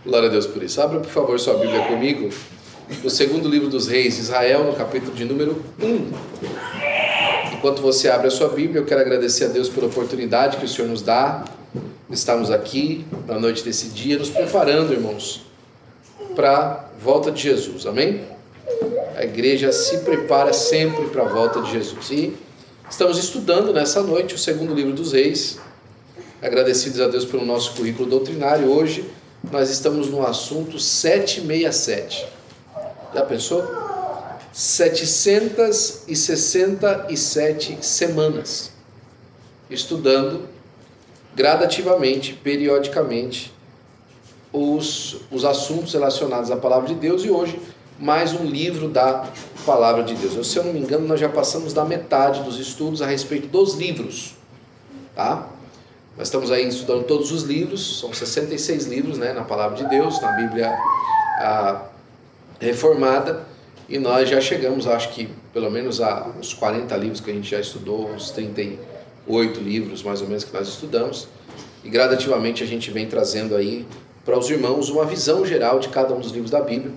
Glória a Deus por isso. Abra, por favor, sua Bíblia comigo, no segundo livro dos Reis de Israel, no capítulo de número 1. Enquanto você abre a sua Bíblia, eu quero agradecer a Deus pela oportunidade que o Senhor nos dá. Estamos aqui na noite desse dia, nos preparando, irmãos, para a volta de Jesus, amém? A igreja se prepara sempre para a volta de Jesus. E estamos estudando nessa noite o segundo livro dos Reis. Agradecidos a Deus pelo nosso currículo doutrinário. Hoje nós estamos no assunto 767. Já pensou? 767 semanas estudando gradativamente, periodicamente, os assuntos relacionados à palavra de Deus, e hoje mais um livro da palavra de Deus. Se eu não me engano, nós já passamos da metade dos estudos a respeito dos livros, tá? Nós estamos aí estudando todos os livros, são 66 livros, né, na palavra de Deus, na Bíblia reformada, e nós já chegamos, acho que pelo menos a uns 40 livros que a gente já estudou, uns 38 livros mais ou menos que nós estudamos, e gradativamente a gente vem trazendo aí para os irmãos uma visão geral de cada um dos livros da Bíblia.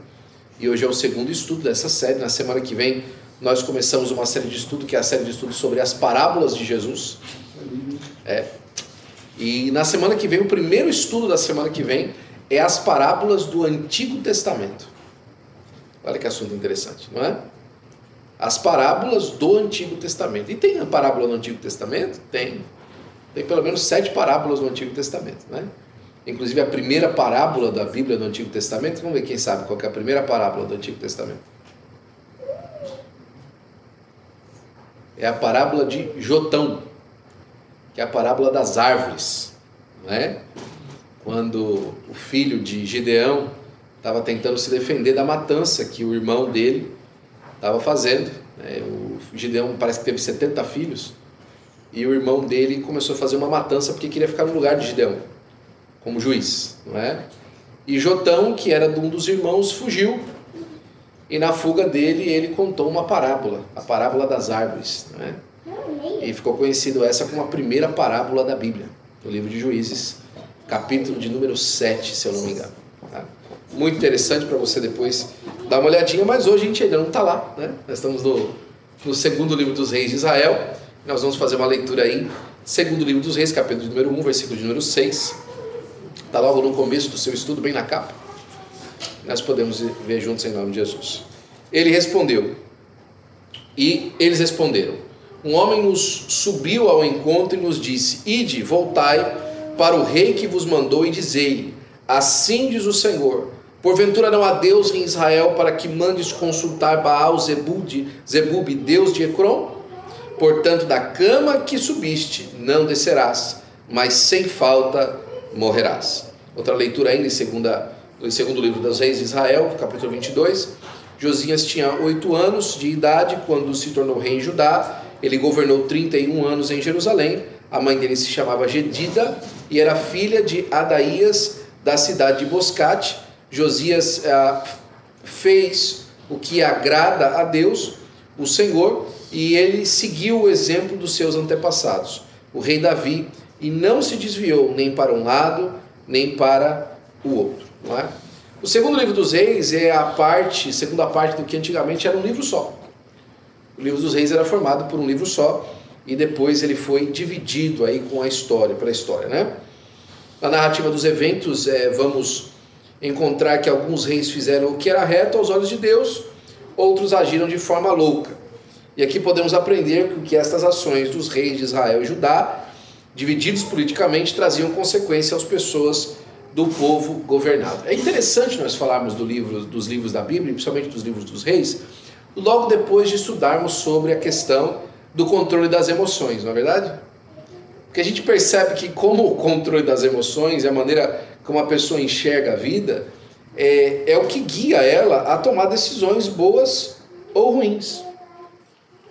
E hoje é o segundo estudo dessa série. Na semana que vem nós começamos uma série de estudo, que é a série de estudos sobre as parábolas de Jesus. E na semana que vem, o primeiro estudo da semana que vem é as parábolas do Antigo Testamento. Olha que assunto interessante, não é? As parábolas do Antigo Testamento. E tem a parábola no Antigo Testamento? Tem. Tem pelo menos 7 parábolas no Antigo Testamento, né? Inclusive a primeira parábola da Bíblia no Antigo Testamento. Vamos ver quem sabe qual que é a primeira parábola do Antigo Testamento. É a parábola de Jotão, que é a parábola das árvores, não é? Quando o filho de Gideão estava tentando se defender da matança que o irmão dele estava fazendo, né? O Gideão parece que teve 70 filhos, e o irmão dele começou a fazer uma matança porque queria ficar no lugar de Gideão como juiz, não é? E Jotão, que era de um dos irmãos, fugiu, e na fuga dele ele contou uma parábola, a parábola das árvores, não é? E ficou conhecido essa como a primeira parábola da Bíblia, no livro de Juízes, capítulo de número 7, se eu não me engano, tá? Muito interessante para você depois dar uma olhadinha, mas hoje a gente ainda não está lá, né? Nós estamos no segundo livro dos Reis de Israel. Nós vamos fazer uma leitura aí, segundo livro dos Reis, capítulo de número 1, versículo de número 6. Está logo no começo do seu estudo, bem na capa. Nós podemos ver juntos em nome de Jesus. Ele respondeu, e eles responderam: um homem nos subiu ao encontro e nos disse: ide, voltai para o rei que vos mandou e dizei: assim diz o Senhor, porventura não há Deus em Israel para que mandes consultar Baal Zebub, Deus de Ecrom? Portanto, da cama que subiste não descerás, mas sem falta morrerás. Outra leitura ainda em segundo livro dos Reis de Israel, capítulo 22. Josias tinha 8 anos de idade quando se tornou rei em Judá. Ele governou 31 anos em Jerusalém. A mãe dele se chamava Gedida e era filha de Adaías, da cidade de Boscate. Josias fez o que agrada a Deus, o Senhor, e ele seguiu o exemplo dos seus antepassados, o rei Davi, e não se desviou nem para um lado, nem para o outro, não é? O segundo livro dos Reis é segunda parte do que antigamente era um livro só. O livro dos Reis era formado por um livro só, e depois ele foi dividido aí com a história, pela história, né? Na narrativa dos eventos, vamos encontrar que alguns reis fizeram o que era reto aos olhos de Deus, outros agiram de forma louca. E aqui podemos aprender que estas ações dos reis de Israel e Judá, divididos politicamente, traziam consequência às pessoas do povo governado. É interessante nós falarmos dos livros da Bíblia, principalmente dos livros dos reis, logo depois de estudarmos sobre a questão do controle das emoções, não é verdade? Porque a gente percebe que como o controle das emoções e a maneira como a pessoa enxerga a vida é o que guia ela a tomar decisões boas ou ruins.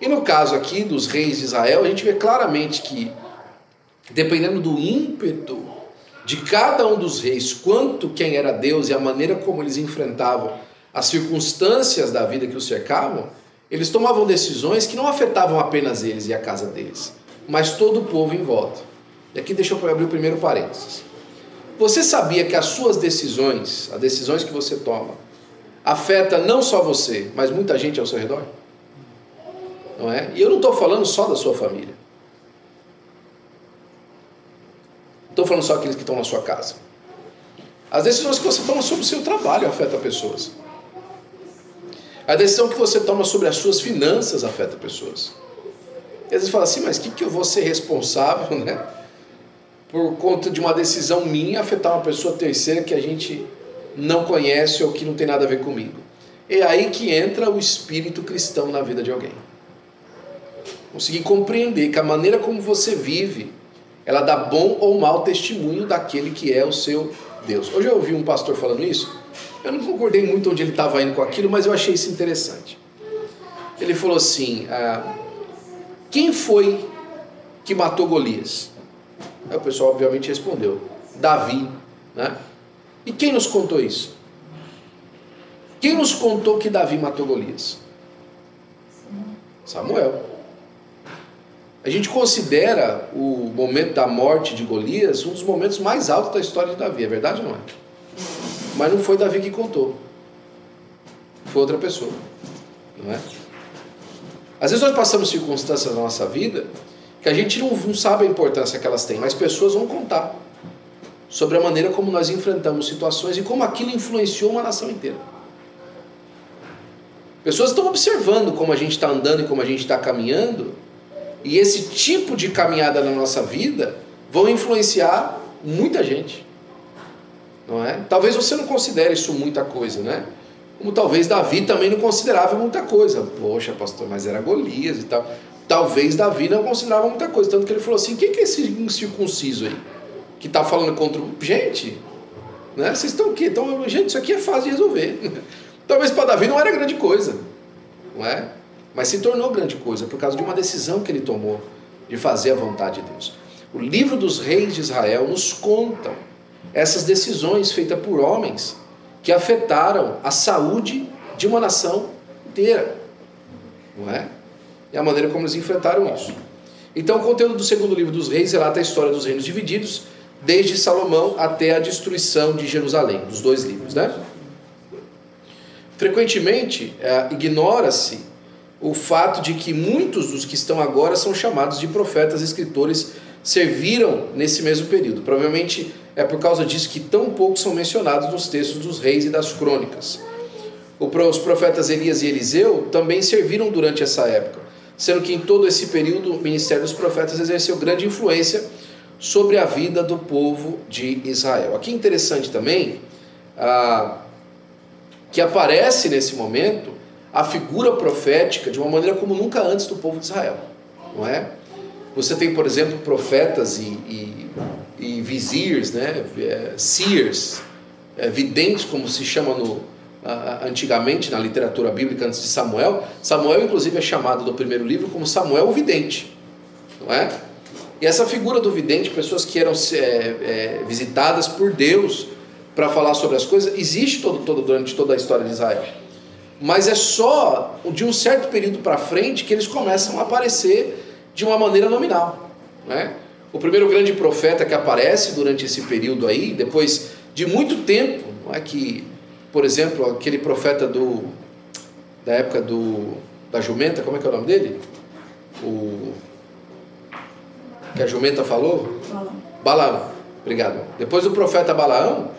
E no caso aqui dos reis de Israel, a gente vê claramente que, dependendo do ímpeto de cada um dos reis, quanto quem era Deus e a maneira como eles enfrentavam as circunstâncias da vida que os cercavam, eles tomavam decisões que não afetavam apenas eles e a casa deles, mas todo o povo em volta. E aqui deixa eu abrir o primeiro parênteses. Você sabia que as suas decisões, as decisões que você toma, afeta não só você, mas muita gente ao seu redor? Não é? E eu não estou falando só da sua família. Não estou falando só aqueles que estão na sua casa. As decisões que você toma sobre o seu trabalho afetam pessoas. A decisão que você toma sobre as suas finanças afeta pessoas. E às vezes fala assim, mas que eu vou ser responsável, né? Por conta de uma decisão minha afetar uma pessoa terceira que a gente não conhece ou que não tem nada a ver comigo. É aí que entra o espírito cristão na vida de alguém. Conseguir compreender que a maneira como você vive, ela dá bom ou mau testemunho daquele que é o seu Deus. Hoje eu ouvi um pastor falando isso, eu não concordei muito onde ele estava indo com aquilo, mas eu achei isso interessante. Ele falou assim, quem foi que matou Golias? Aí o pessoal obviamente respondeu, Davi, né? E quem nos contou isso? Quem nos contou que Davi matou Golias? Samuel. A gente considera o momento da morte de Golias um dos momentos mais altos da história de Davi, é verdade ou não é? Mas não foi Davi que contou. Foi outra pessoa, não é? Às vezes nós passamos circunstâncias na nossa vida que a gente não sabe a importância que elas têm, mas pessoas vão contar sobre a maneira como nós enfrentamos situações e como aquilo influenciou uma nação inteira. Pessoas estão observando como a gente está andando e como a gente está caminhando, e esse tipo de caminhada na nossa vida vão influenciar muita gente, não é? Talvez você não considere isso muita coisa, né? Como talvez Davi também não considerava muita coisa. Poxa, pastor, mas era Golias e tal. Talvez Davi não considerava muita coisa, tanto que ele falou assim, quem que é esse incircunciso aí? Que está falando contra o... Gente, né? Vocês estão o quê? Então, gente, isso aqui é fácil de resolver. Talvez para Davi não era grande coisa, não é? Mas se tornou grande coisa por causa de uma decisão que ele tomou de fazer a vontade de Deus. O livro dos reis de Israel nos conta essas decisões feitas por homens que afetaram a saúde de uma nação inteira, não é? E a maneira como eles enfrentaram isso. Então o conteúdo do segundo livro dos reis relata a história dos reinos divididos, desde Salomão até a destruição de Jerusalém, dos dois livros, né? Frequentemente ignora-se o fato de que muitos dos que estão agora são chamados de profetas e escritores serviram nesse mesmo período. Provavelmente é por causa disso que tão poucos são mencionados nos textos dos reis e das crônicas. Os profetas Elias e Eliseu também serviram durante essa época, sendo que em todo esse período o ministério dos profetas exerceu grande influência sobre a vida do povo de Israel. Aqui é interessante também que aparece nesse momento a figura profética de uma maneira como nunca antes do povo de Israel, não é? Você tem, por exemplo, profetas e vizirs, né? Seers, videntes, como se chama antigamente na literatura bíblica antes de Samuel. Samuel, inclusive, é chamado no primeiro livro como Samuel o vidente, não é? E essa figura do vidente, pessoas que eram visitadas por Deus para falar sobre as coisas, existe durante toda a história de Israel. Mas é só de um certo período para frente que eles começam a aparecer de uma maneira nominal, né? O primeiro grande profeta que aparece durante esse período aí, depois de muito tempo, não é que, por exemplo, aquele profeta da época da jumenta, como é que é o nome dele? Que a jumenta falou? Balaão. Obrigado. Depois do profeta Balaão,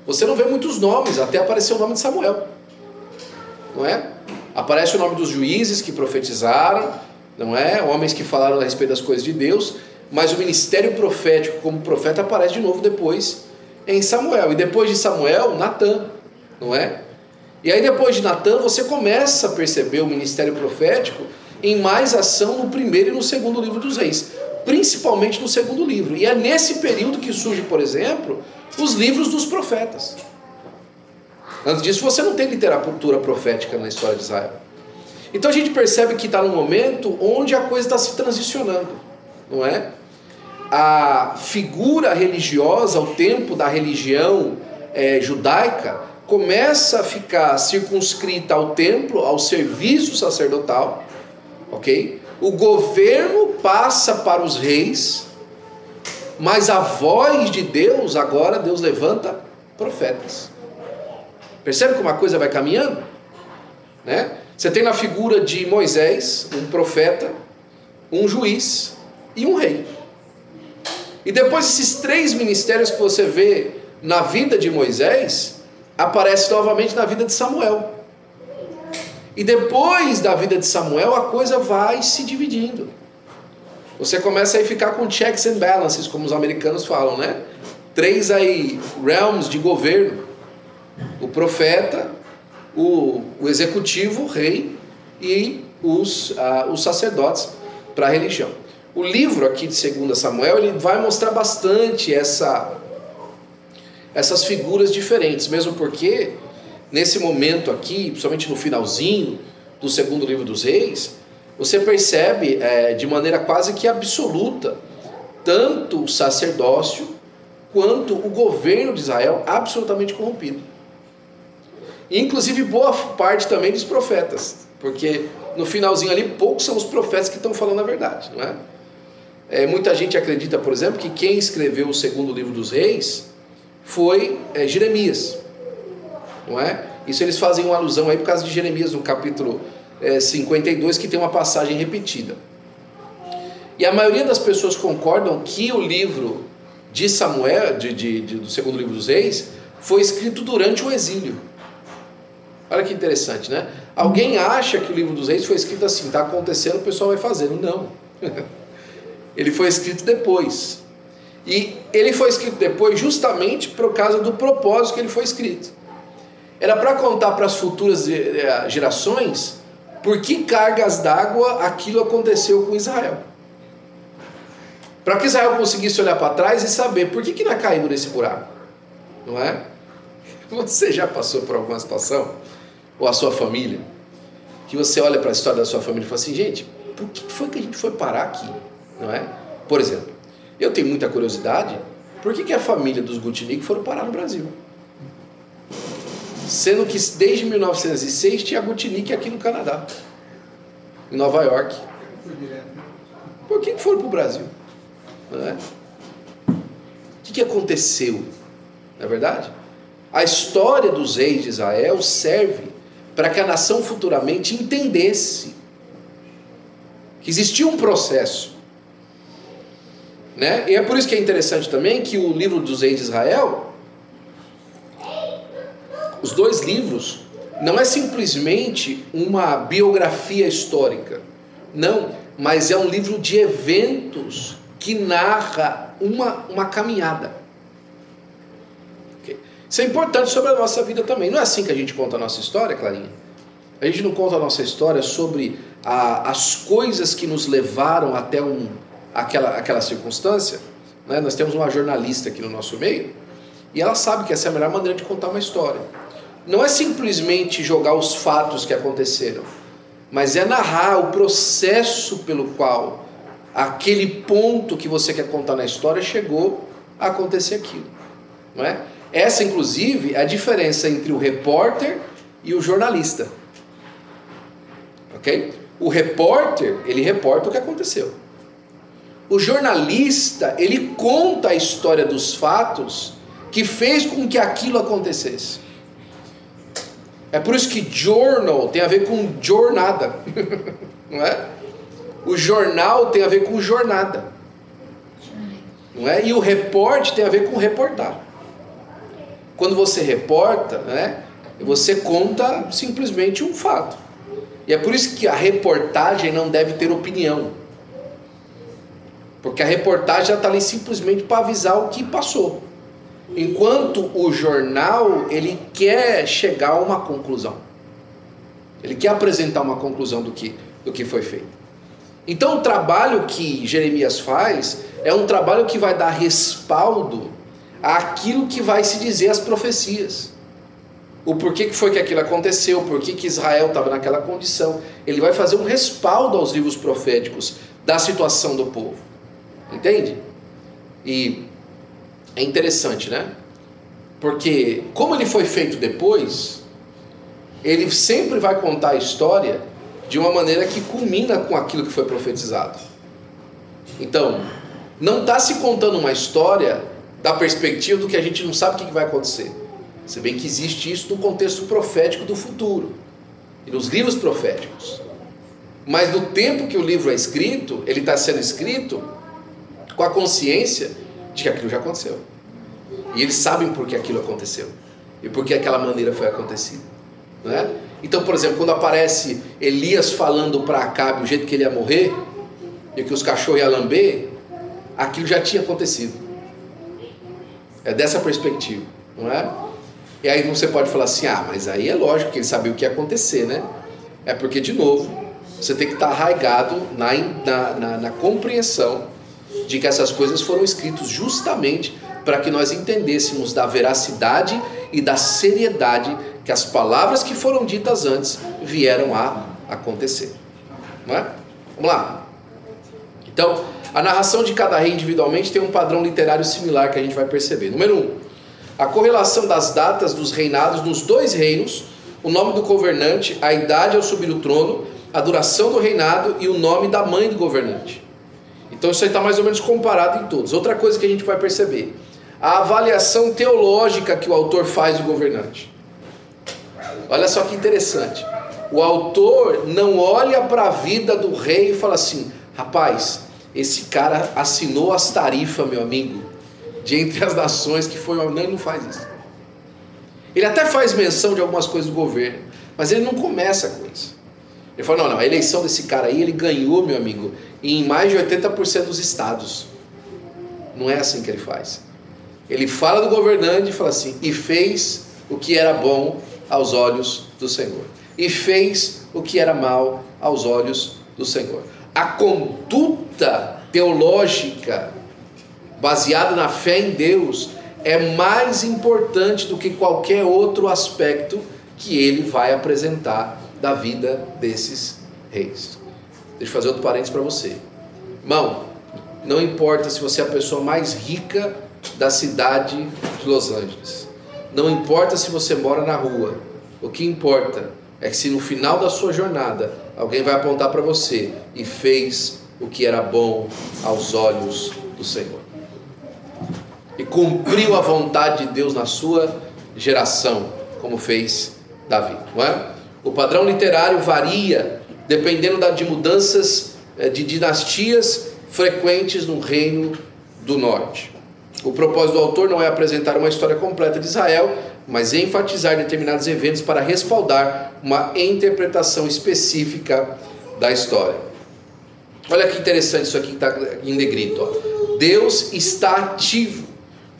você não vê muitos nomes, até aparecer o nome de Samuel, não é? Aparece o nome dos juízes que profetizaram, não é? Homens que falaram a respeito das coisas de Deus, mas o ministério profético como profeta aparece de novo depois em Samuel, e depois de Samuel, Natã, não é? E aí depois de Natã você começa a perceber o ministério profético em mais ação no primeiro e no segundo livro dos reis, principalmente no segundo livro, e é nesse período que surge, por exemplo, os livros dos profetas. Antes disso você não tem literatura profética na história de Israel. Então a gente percebe que está num momento onde a coisa está se transicionando, não é? A figura religiosa, o tempo da religião judaica, começa a ficar circunscrita ao templo, ao serviço sacerdotal, ok? O governo passa para os reis, mas a voz de Deus, agora Deus levanta profetas. Percebe como a coisa vai caminhando? Né? Você tem na figura de Moisés, um profeta, um juiz e um rei. E depois esses três ministérios que você vê na vida de Moisés, aparece novamente na vida de Samuel. E depois da vida de Samuel, a coisa vai se dividindo. Você começa a ficar com checks and balances, como os americanos falam, né? 3 aí realms de governo: o profeta, o executivo, o rei e os sacerdotes para a religião. O livro aqui de 2 Samuel, ele vai mostrar bastante essas figuras diferentes, mesmo porque nesse momento aqui, principalmente no finalzinho do segundo livro dos reis, você percebe de maneira quase que absoluta tanto o sacerdócio quanto o governo de Israel absolutamente corrompido. E, inclusive, boa parte também dos profetas, porque no finalzinho ali poucos são os profetas que estão falando a verdade, não é? Muita gente acredita, por exemplo, que quem escreveu o segundo livro dos reis foi Jeremias, não é? Isso eles fazem uma alusão aí por causa de Jeremias no capítulo 52, que tem uma passagem repetida. E a maioria das pessoas concordam que o livro de Samuel, do segundo livro dos reis, foi escrito durante o exílio. Olha que interessante, né? Alguém acha que o livro dos reis foi escrito assim, está acontecendo, o pessoal vai fazendo. Não. Ele foi escrito depois. E ele foi escrito depois justamente por causa do propósito que ele foi escrito. Era para contar para as futuras gerações por que cargas d'água aquilo aconteceu com Israel. Para que Israel conseguisse olhar para trás e saber por que nós caímos nesse buraco. Não é? Você já passou por alguma situação, ou a sua família, que você olha para a história da sua família e fala assim, gente, por que foi que a gente foi parar aqui? Não é? Por exemplo, eu tenho muita curiosidade, por que a família dos Gutnick foram parar no Brasil? Sendo que desde 1906 tinha Gutnick aqui no Canadá, em Nova York. Por que foram para o Brasil? Não é? O que aconteceu? Não é verdade? A história dos reis de Israel serve para que a nação futuramente entendesse que existia um processo, né? E é por isso que é interessante também que o livro dos reis de Israel, os 2 livros, não é simplesmente uma biografia histórica, não, mas é um livro de eventos que narra uma caminhada. Okay? Isso é importante sobre a nossa vida também. Não é assim que a gente conta a nossa história, Clarinha? A gente não conta a nossa história sobre as coisas que nos levaram até aquela circunstância, né? Nós temos uma jornalista aqui no nosso meio, e ela sabe que essa é a melhor maneira de contar uma história. Não é simplesmente jogar os fatos que aconteceram, mas é narrar o processo pelo qual aquele ponto que você quer contar na história chegou a acontecer aquilo, não é? Essa, inclusive, é a diferença entre o repórter e o jornalista. Ok? O repórter, ele reporta o que aconteceu. O jornalista, ele conta a história dos fatos que fez com que aquilo acontecesse. É por isso que journal tem a ver com jornada, não é? O jornal tem a ver com jornada, não é? E o repórter tem a ver com reportar. Quando você reporta, né, você conta simplesmente um fato. E é por isso que a reportagem não deve ter opinião. Porque a reportagem já está ali simplesmente para avisar o que passou. Enquanto o jornal, ele quer chegar a uma conclusão. Ele quer apresentar uma conclusão do que foi feito. Então o trabalho que Jeremias faz é um trabalho que vai dar respaldo àquilo que vai se dizer as profecias. O porquê que foi que aquilo aconteceu, o porquê que Israel estava naquela condição. Ele vai fazer um respaldo aos livros proféticos da situação do povo. Entende? E é interessante, né? Porque como ele foi feito depois, ele sempre vai contar a história de uma maneira que culmina com aquilo que foi profetizado. Então, não está se contando uma história da perspectiva do que a gente não sabe o que vai acontecer. Se bem que existe isso no contexto profético do futuro e nos livros proféticos. Mas no tempo que o livro é escrito, ele está sendo escrito com a consciência de que aquilo já aconteceu. E eles sabem por que aquilo aconteceu e por que aquela maneira foi acontecida, não é? Então, por exemplo, quando aparece Elias falando para Acabe o jeito que ele ia morrer e que os cachorros iam lamber, aquilo já tinha acontecido. É dessa perspectiva, não é? E aí você pode falar assim, mas aí é lógico que ele sabia o que ia acontecer, né? É porque, de novo, você tem que estar arraigado na compreensão de que essas coisas foram escritas justamente para que nós entendêssemos da veracidade e da seriedade que as palavras que foram ditas antes vieram a acontecer, não é? Vamos lá. Então, a narração de cada rei individualmente tem um padrão literário similar que a gente vai perceber. Número 1, a correlação das datas dos reinados nos dois reinos, o nome do governante, a idade ao subir o trono, a duração do reinado e o nome da mãe do governante. Então isso aí está mais ou menos comparado em todos. Outra coisa que a gente vai perceber, a avaliação teológica que o autor faz do governante. Olha só que interessante. O autor não olha para a vida do rei e fala assim, rapaz, esse cara assinou as tarifas, meu amigo, de entre as nações que foi... Não, ele não faz isso. Ele até faz menção de algumas coisas do governo, mas ele não começa com isso. Ele fala, não, a eleição desse cara aí, ele ganhou, meu amigo, em mais de 80% dos estados. Não é assim que ele faz. Ele fala do governante e fala assim, e fez o que era bom aos olhos do Senhor. E fez o que era mal aos olhos do Senhor. A conduta teológica baseada na fé em Deus é mais importante do que qualquer outro aspecto que ele vai apresentar da vida desses reis. Deixa eu fazer outro parênteses para você. Irmão, não importa se você é a pessoa mais rica da cidade de Los Angeles. Não importa se você mora na rua. O que importa é que se no final da sua jornada alguém vai apontar para você e fez o que era bom aos olhos do Senhor. E cumpriu a vontade de Deus na sua geração, como fez Davi, não é? O padrão literário varia dependendo de mudanças de dinastias frequentes no reino do norte. O propósito do autor não é apresentar uma história completa de Israel, mas enfatizar determinados eventos para respaldar uma interpretação específica da história. Olha que interessante isso aqui que está em negrito, ó. Deus está ativo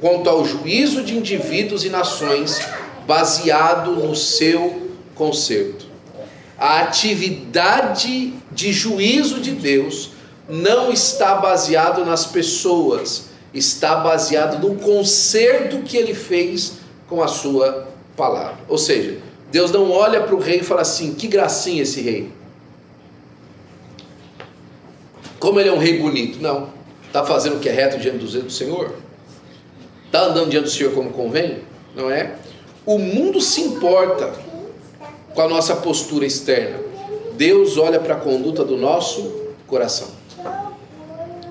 quanto ao juízo de indivíduos e nações baseado no seu conserto. A atividade de juízo de Deus não está baseado nas pessoas, está baseado no conserto que ele fez com a sua palavra. Ou seja, Deus não olha para o rei e fala assim, que gracinha esse rei. Como ele é um rei bonito. Não, está fazendo o que é reto diante do Senhor? Está andando diante do Senhor como convém? Não é? O mundo se importa com a nossa postura externa. Deus olha para a conduta do nosso coração.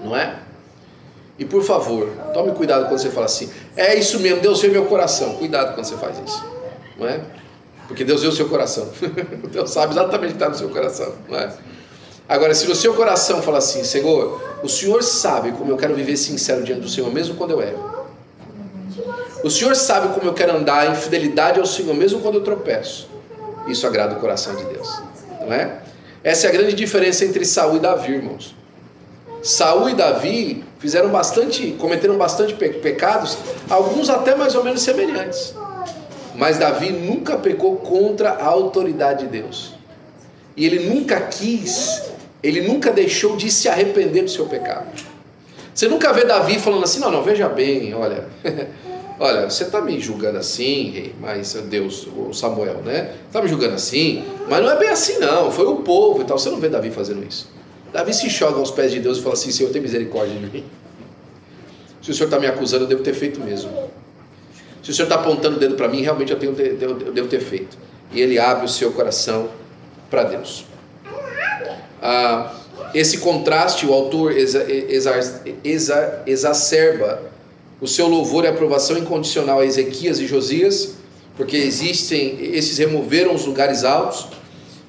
Não é? E por favor, tome cuidado quando você fala assim, é isso mesmo, Deus vê meu coração. Cuidado quando você faz isso, não é? Porque Deus vê o seu coração. Deus sabe exatamente o que está no seu coração, não é? Agora, se no seu coração fala assim, Senhor, o Senhor sabe como eu quero viver sincero diante do Senhor, mesmo quando eu erro. O Senhor sabe como eu quero andar em fidelidade ao Senhor, mesmo quando eu tropeço. Isso agrada o coração de Deus, não é? Essa é a grande diferença entre Saul e Davi, irmãos. Saul e Davi cometeram bastante pecados, alguns até mais ou menos semelhantes. Mas Davi nunca pecou contra a autoridade de Deus. E ele nunca deixou de se arrepender do seu pecado. Você nunca vê Davi falando assim, não, veja bem, olha, você está me julgando assim, rei, mas Deus, o Samuel, né? Está me julgando assim, mas não é bem assim não, foi o povo e tal. Você não vê Davi fazendo isso. Davi se joga aos pés de Deus e fala assim, Senhor, tem misericórdia de mim. Se o Senhor está me acusando, eu devo ter feito mesmo. Se o Senhor está apontando o dedo para mim, realmente eu devo ter feito. E ele abre o seu coração para Deus. esse contraste, o autor exacerba o seu louvor e aprovação incondicional a Ezequias e Josias, porque esses removeram os lugares altos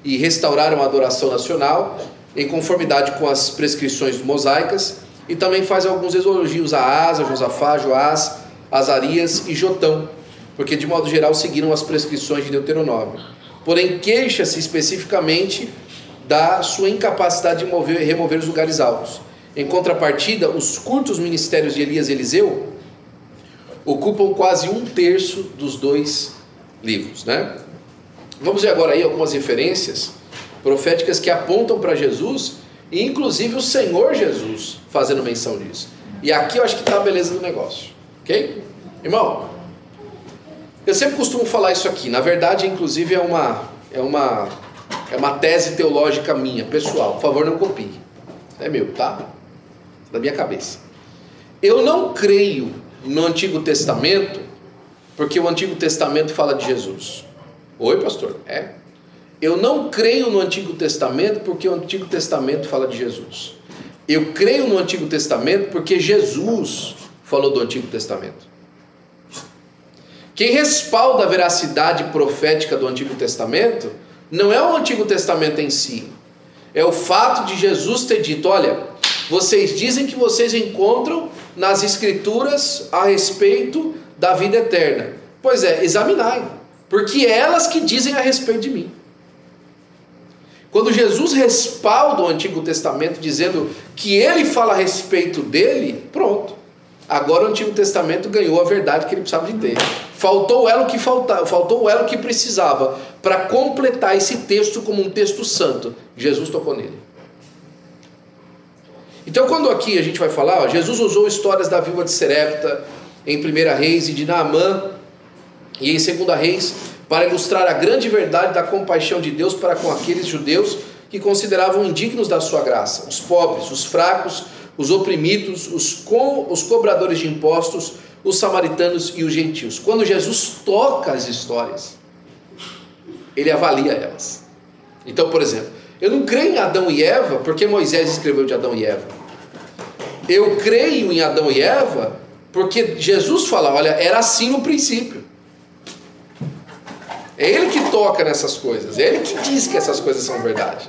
e restauraram a adoração nacional em conformidade com as prescrições mosaicas, e também faz alguns elogios a Asa, Josafá, Joás, Azarias e Jotão, porque de modo geral seguiram as prescrições de Deuteronômio. Porém, queixa-se especificamente da sua incapacidade de remover os lugares altos. Em contrapartida, os curtos ministérios de Elias e Eliseu ocupam quase 1/3 dos 2 livros, né? Vamos ver agora aí algumas referências proféticas que apontam para Jesus, e inclusive o Senhor Jesus fazendo menção disso. E aqui eu acho que está a beleza do negócio, ok? Irmão, eu sempre costumo falar isso aqui, na verdade, inclusive é uma tese teológica minha, pessoal, por favor não copie, é meu, tá? Da minha cabeça. Eu não creio no Antigo Testamento porque o Antigo Testamento fala de Jesus. Oi, pastor? Eu não creio no Antigo Testamento porque o Antigo Testamento fala de Jesus. Eu creio no Antigo Testamento porque Jesus falou do Antigo Testamento. Quem respalda a veracidade profética do Antigo Testamento não é o Antigo Testamento em si, é o fato de Jesus ter dito: olha, vocês dizem que vocês encontram nas Escrituras a respeito da vida eterna. Pois é, examinai, porque é elas que dizem a respeito de mim. Quando Jesus respalda o Antigo Testamento dizendo que ele fala a respeito dele, pronto. Agora o Antigo Testamento ganhou a verdade que ele precisava de ter. Faltou o elo que precisava para completar esse texto como um texto santo. Jesus tocou nele. Então quando aqui a gente vai falar, Jesus usou histórias da viúva de Serepta em 1 Reis e de Naamã e em 2 Reis para ilustrar a grande verdade da compaixão de Deus para com aqueles judeus que consideravam indignos da sua graça, os pobres, os fracos, os oprimidos, os cobradores de impostos, os samaritanos e os gentios. Quando Jesus toca as histórias, ele avalia elas. Então, por exemplo, eu não creio em Adão e Eva porque Moisés escreveu de Adão e Eva. Eu creio em Adão e Eva porque Jesus fala: olha, era assim no princípio. É ele que toca nessas coisas, é ele que diz que essas coisas são verdade,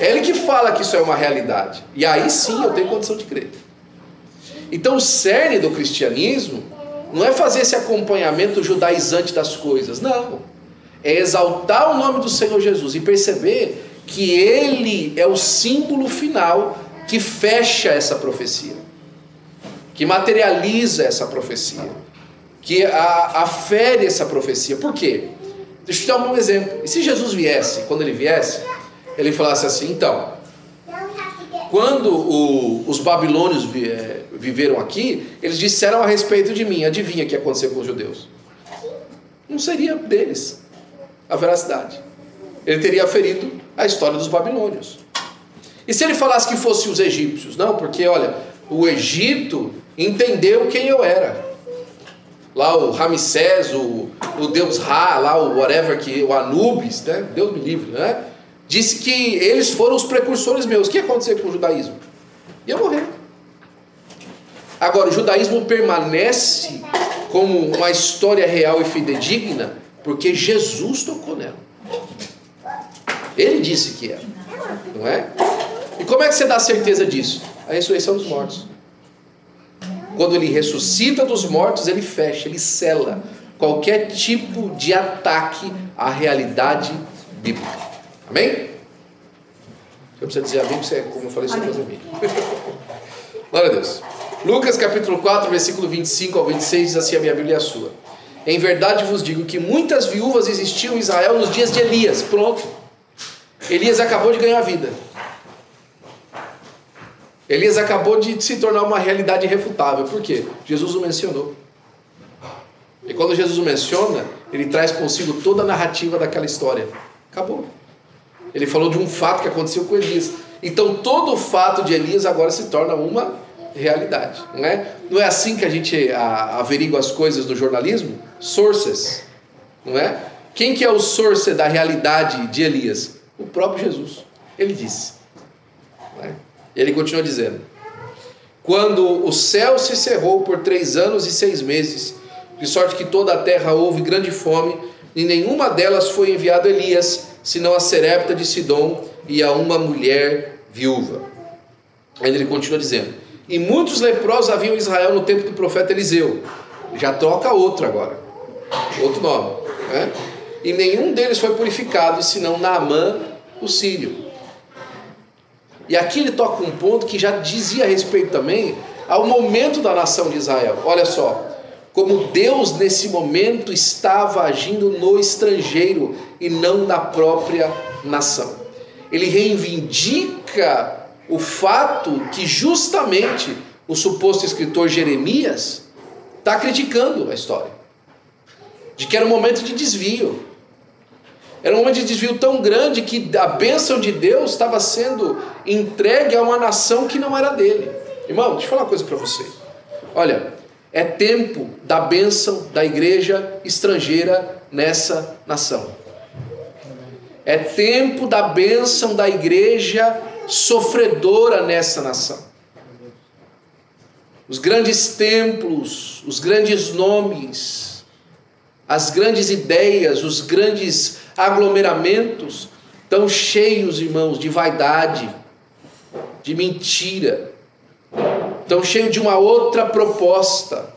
é ele que fala que isso é uma realidade, e aí sim eu tenho condição de crer. Então o cerne do cristianismo não é fazer esse acompanhamento judaizante das coisas, não, é exaltar o nome do Senhor Jesus e perceber que ele é o símbolo final que fecha essa profecia, que materializa essa profecia, que afere essa profecia. Por quê? Deixa eu te dar um exemplo. E se Jesus viesse, quando ele viesse, ele falasse assim: então, quando os babilônios viveram aqui, eles disseram a respeito de mim, adivinha o que aconteceu com os judeus? Não seria deles a veracidade. Ele teria aferido a história dos babilônios. E se ele falasse que fosse os egípcios? Não, porque olha, o Egito entendeu quem eu era. Lá o Ramsés, o deus Ra, lá o whatever, o Anubis, né? Deus me livre, né? Disse que eles foram os precursores meus. O que ia acontecer com o judaísmo? Ia morrer. Agora, o judaísmo permanece como uma história real e fidedigna porque Jesus tocou nela. Ele disse que era, não é? E como é que você dá certeza disso? A ressurreição dos mortos. Quando ele ressuscita dos mortos, ele fecha, ele sela qualquer tipo de ataque à realidade bíblica. Amém? Eu preciso dizer amém, porque como eu falei, você faz amém. Glória a Deus. Lucas capítulo 4, versículo 25 ao 26, diz assim a minha Bíblia e a sua: em verdade vos digo que muitas viúvas existiam em Israel nos dias de Elias. Pronto. Elias acabou de ganhar vida. Elias acabou de se tornar uma realidade irrefutável. Por quê? Jesus o mencionou. E quando Jesus o menciona, ele traz consigo toda a narrativa daquela história. Acabou. Ele falou de um fato que aconteceu com Elias. Então todo o fato de Elias agora se torna uma realidade. Não é? Não é assim que a gente averigua as coisas no jornalismo? Sources. Não é? Quem que é o source da realidade de Elias? O próprio Jesus. Ele disse. né? Ele continua dizendo: quando o céu se cerrou por 3 anos e 6 meses, de sorte que toda a terra houve grande fome, e nenhuma delas foi enviado Elias, senão a Serepta de Sidom e a uma mulher viúva. Aí ele continua dizendo: e muitos leprosos haviam em Israel no tempo do profeta Eliseu. Já troca outro agora, outro nome, né? E nenhum deles foi purificado, senão Naamã, o sírio. E aqui ele toca um ponto que já dizia a respeito também ao momento da nação de Israel. Olha só, como Deus nesse momento estava agindo no estrangeiro e não na própria nação. Ele reivindica o fato que justamente o suposto escritor Jeremias está criticando a história, de que era um momento de desvio. Era um momento de desvio tão grande que a bênção de Deus estava sendo entregue a uma nação que não era dele. Irmão, deixa eu falar uma coisa para você. Olha, é tempo da bênção da igreja estrangeira nessa nação. É tempo da bênção da igreja sofredora nessa nação. Os grandes templos, os grandes nomes, as grandes ideias, os grandes aglomeramentos estão cheios, irmãos, de vaidade, de mentira, estão cheios de uma outra proposta.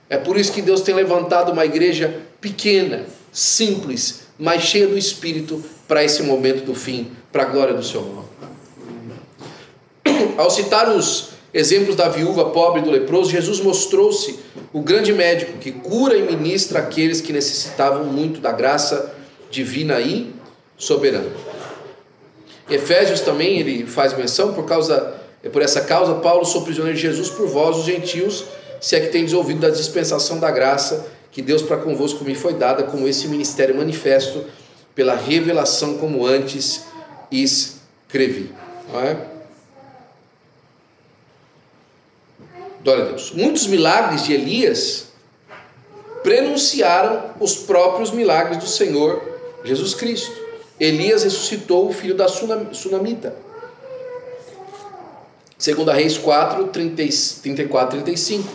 É por isso que Deus tem levantado uma igreja pequena, simples, mas cheia do Espírito para esse momento do fim, para a glória do seu nome. Ao citar os exemplos da viúva pobre e do leproso, Jesus mostrou-se o grande médico que cura e ministra aqueles que necessitavam muito da graça divina e soberana. Em Efésios também ele faz menção, por essa causa, Paulo, sou prisioneiro de Jesus por vós, os gentios, se é que tendes ouvido da dispensação da graça que Deus para convosco me foi dada, como esse ministério manifesto pela revelação como antes escrevi. Não é? Glória a Deus. Muitos milagres de Elias prenunciaram os próprios milagres do Senhor Jesus Cristo. Elias ressuscitou o filho da Sunamita. 2 Reis 4, 34, 35.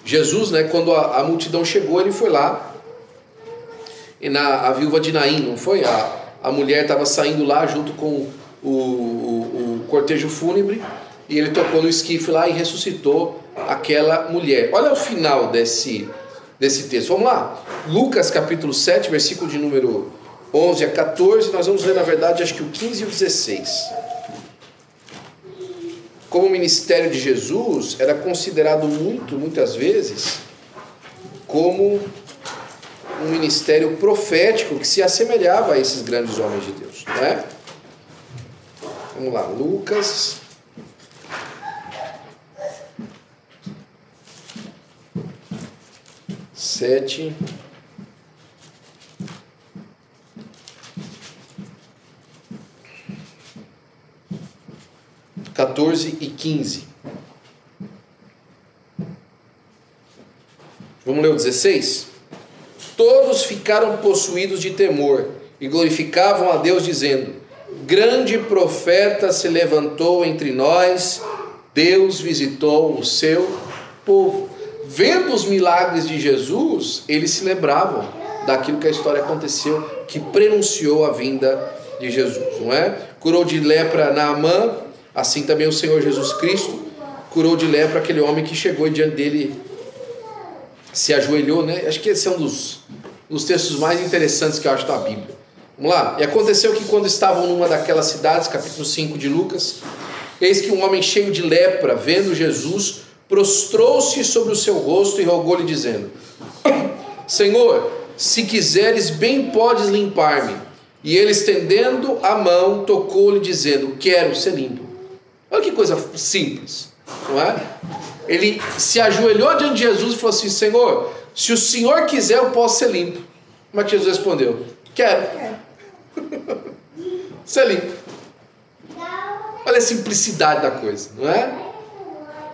Jesus, né, quando a multidão chegou, ele foi lá. E a viúva de Naim, não foi? A mulher estava saindo lá junto com o cortejo fúnebre. E ele tocou no esquife lá e ressuscitou aquela mulher. Olha o final desse texto. Vamos lá. Lucas capítulo 7, versículo de número 11 a 14. Nós vamos ler, na verdade, acho que o 15 e o 16. Como o ministério de Jesus era considerado muitas vezes como um ministério profético que se assemelhava a esses grandes homens de Deus, não é? Vamos lá, Lucas 7, (14 e 15). Vamos ler o 16? Todos ficaram possuídos de temor e glorificavam a Deus, dizendo: grande profeta se levantou entre nós, Deus visitou o seu povo. Vendo os milagres de Jesus, eles se lembravam daquilo que a história aconteceu, que prenunciou a vinda de Jesus, não é? Curou de lepra Naamã, assim também o Senhor Jesus Cristo curou de lepra aquele homem que chegou e diante dele se ajoelhou, né? Acho que esse é um dos textos mais interessantes que eu acho da Bíblia. Vamos lá. E aconteceu que quando estavam numa daquelas cidades, capítulo 5 de Lucas, eis que um homem cheio de lepra, vendo Jesus, prostrou-se sobre o seu rosto e rogou-lhe, dizendo: Senhor, se quiseres, bem podes limpar-me. E ele, estendendo a mão, tocou-lhe, dizendo: quero ser limpo. Olha que coisa simples, não é? Ele se ajoelhou diante de Jesus e falou assim: Senhor, se o Senhor quiser, eu posso ser limpo. Como é que Jesus respondeu? Quero. Ser limpo. Olha a simplicidade da coisa, não é?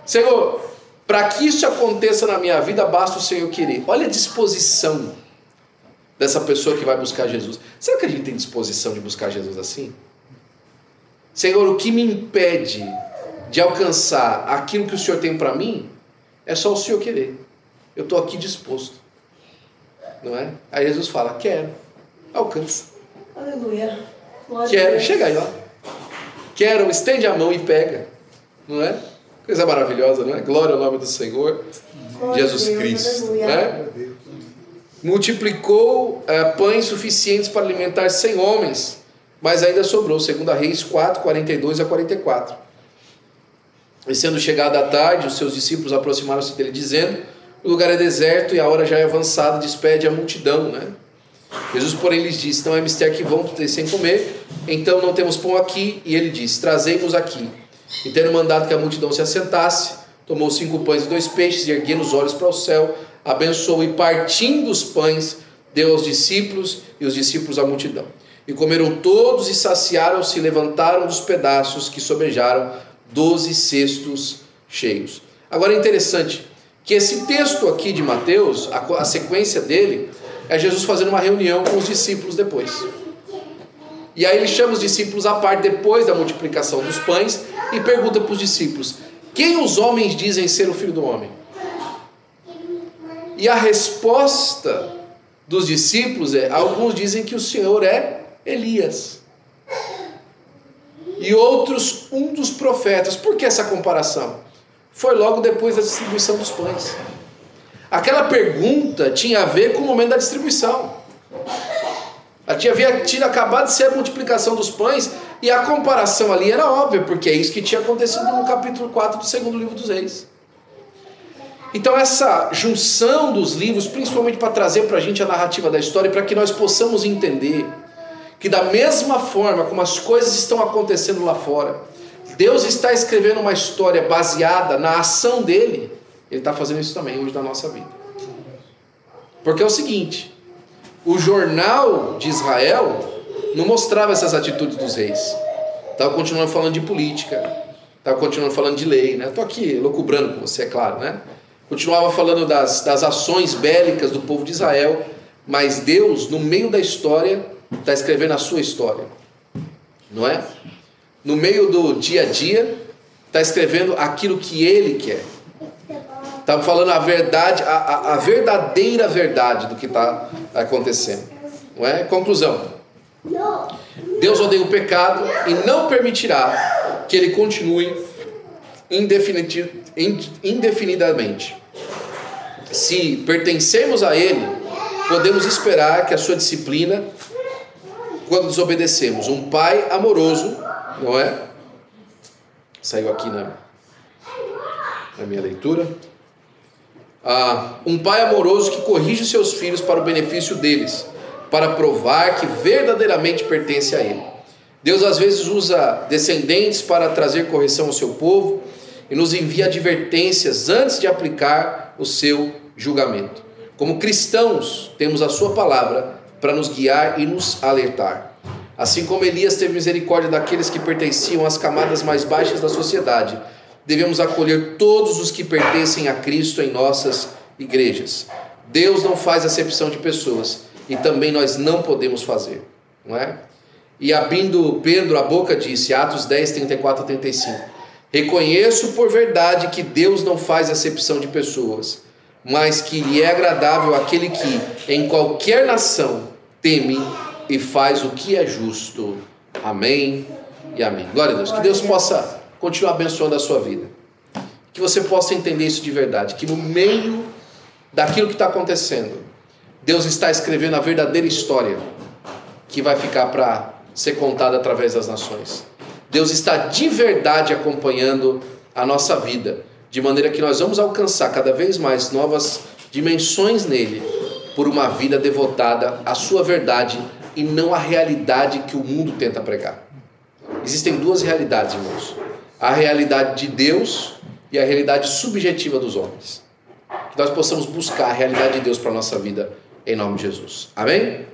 Senhor, para que isso aconteça na minha vida, basta o Senhor querer. Olha a disposição dessa pessoa que vai buscar Jesus. Será que a gente tem disposição de buscar Jesus assim? Senhor, o que me impede de alcançar aquilo que o Senhor tem para mim, é só o Senhor querer. Eu estou aqui disposto. Não é? Aí Jesus fala, quero, alcança. Aleluia. Quero, chega aí, ó. Quero, estende a mão e pega. Não é? Coisa maravilhosa, não é? Glória ao nome do Senhor, Jesus Cristo. Não é? Multiplicou pães suficientes para alimentar 100 homens, mas ainda sobrou, 2 Reis 4, 42 a 44. E sendo chegada a tarde, os seus discípulos aproximaram-se dele, dizendo, o lugar é deserto e a hora já é avançada, despede a multidão, né? Jesus, porém, lhes disse, não é mister que vão ter sem comer, então não temos pão aqui. E ele disse, trazei-nos aqui. E tendo mandado que a multidão se assentasse, tomou 5 pães e 2 peixes, e erguendo os olhos para o céu, abençoou e partindo os pães, deu aos discípulos, e os discípulos à multidão. E comeram todos e saciaram-se, e levantaram dos pedaços que sobejaram 12 cestos cheios. Agora é interessante que esse texto aqui de Mateus, a sequência dele, é Jesus fazendo uma reunião com os discípulos depois. E aí ele chama os discípulos à parte depois da multiplicação dos pães e pergunta para os discípulos, quem os homens dizem ser o Filho do Homem? E a resposta dos discípulos é, alguns dizem que o Senhor é Elias. E outros, um dos profetas. Por que essa comparação? Foi logo depois da distribuição dos pães. Aquela pergunta tinha a ver com o momento da distribuição. Tinha acabado de ser a multiplicação dos pães, e a comparação ali era óbvia, porque é isso que tinha acontecido no capítulo 4 do segundo livro dos Reis. Então essa junção dos livros, principalmente para trazer para a gente a narrativa da história, para que nós possamos entender que da mesma forma como as coisas estão acontecendo lá fora, Deus está escrevendo uma história baseada na ação dele. Ele está fazendo isso também hoje na nossa vida. Porque é o seguinte, o jornal de Israel não mostrava essas atitudes dos reis. Estava continuando falando de política, estava continuando falando de lei, né? Estou aqui locubrando com você, é claro, né? Continuava falando das ações bélicas do povo de Israel, mas Deus, no meio da história, está escrevendo a sua história, não é? No meio do dia a dia, está escrevendo aquilo que Ele quer. Está falando a verdade, a verdadeira verdade do que está acontecendo, não é? Conclusão: Deus odeia o pecado e não permitirá que ele continue indefinidamente. Se pertencemos a Ele, podemos esperar que a sua disciplina, quando desobedecemos, um pai amoroso, não é? Saiu aqui na minha leitura. Um pai amoroso que corrige os seus filhos para o benefício deles, para provar que verdadeiramente pertence a Ele. Deus às vezes usa descendentes para trazer correção ao seu povo e nos envia advertências antes de aplicar o seu julgamento. Como cristãos, temos a sua palavra para nos guiar e nos alertar. Assim como Elias teve misericórdia daqueles que pertenciam às camadas mais baixas da sociedade, devemos acolher todos os que pertencem a Cristo em nossas igrejas. Deus não faz acepção de pessoas e também nós não podemos fazer, não é? E abrindo Pedro a boca disse, Atos 10, 34 a 35, reconheço por verdade que Deus não faz acepção de pessoas, mas que lhe é agradável aquele que em qualquer nação teme e faz o que é justo. Amém e amém. Glória a Deus. Que Deus possa continuar abençoando a sua vida. Que você possa entender isso de verdade. Que no meio daquilo que está acontecendo, Deus está escrevendo a verdadeira história que vai ficar para ser contada através das nações. Deus está de verdade acompanhando a nossa vida, de maneira que nós vamos alcançar cada vez mais novas dimensões nele, por uma vida devotada à sua verdade e não à realidade que o mundo tenta pregar. Existem duas realidades, irmãos: a realidade de Deus e a realidade subjetiva dos homens. Que nós possamos buscar a realidade de Deus para a nossa vida, em nome de Jesus. Amém?